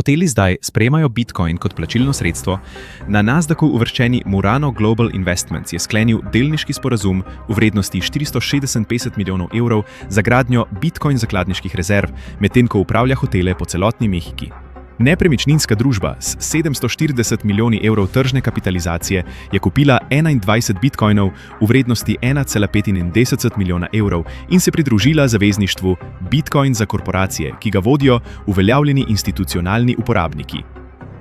Hoteli zdaj sprejemajo Bitcoin kot plačilno sredstvo. Na Nasdaqu uvrščeni Murano Global Investments je sklenil delniški sporazum v vrednosti 456 milijonov evrov za gradnjo Bitcoin zakladniških rezerv, medtem ko upravlja hotele po celotni Mehiki. Nepremičninska družba s 740 milijoni evrov tržne kapitalizacije je kupila 21 bitcoinov v vrednosti 1,95 milijona evrov in se pridružila zavezništvu Bitcoin za korporacije, ki ga vodijo uveljavljeni institucionalni uporabniki.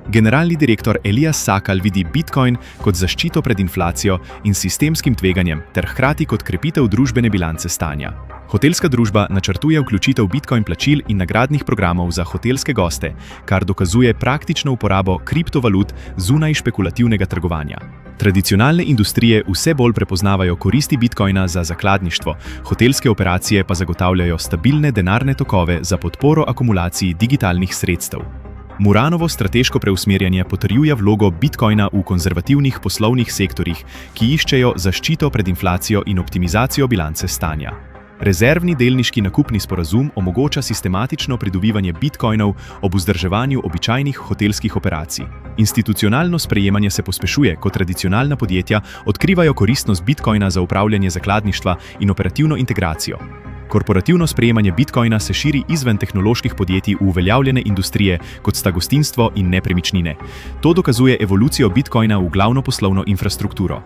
Generalni direktor Elias Sakal vidi Bitcoin kot zaščito pred inflacijo in sistemskim tveganjem ter hkrati kot krepitev družbene bilance stanja. Hotelska družba načrtuje vključitev Bitcoin plačil in nagradnih programov za hotelske goste, kar dokazuje praktično uporabo kriptovalut zunaj špekulativnega trgovanja. Tradicionalne industrije vse bolj prepoznavajo koristi Bitcoina za zakladništvo, hotelske operacije pa zagotavljajo stabilne denarne tokove za podporo akumulaciji digitalnih sredstev. Muranovo strateško preusmerjanje potrjuje vlogo Bitcoina v konzervativnih poslovnih sektorjih, ki iščejo zaščito pred inflacijo in optimizacijo bilance stanja. Rezervni delniški nakupni sporazum omogoča sistematično pridobivanje bitcoinov ob vzdrževanju običajnih hotelskih operacij. Institucionalno sprejemanje se pospešuje, ko tradicionalna podjetja odkrivajo koristnost bitcoina za upravljanje zakladništva in operativno integracijo. Korporativno sprejemanje bitcoina se širi izven tehnoloških podjetij v uveljavljene industrije, kot sta gostinstvo in nepremičnine. To dokazuje evolucijo bitcoina v glavno poslovno infrastrukturo.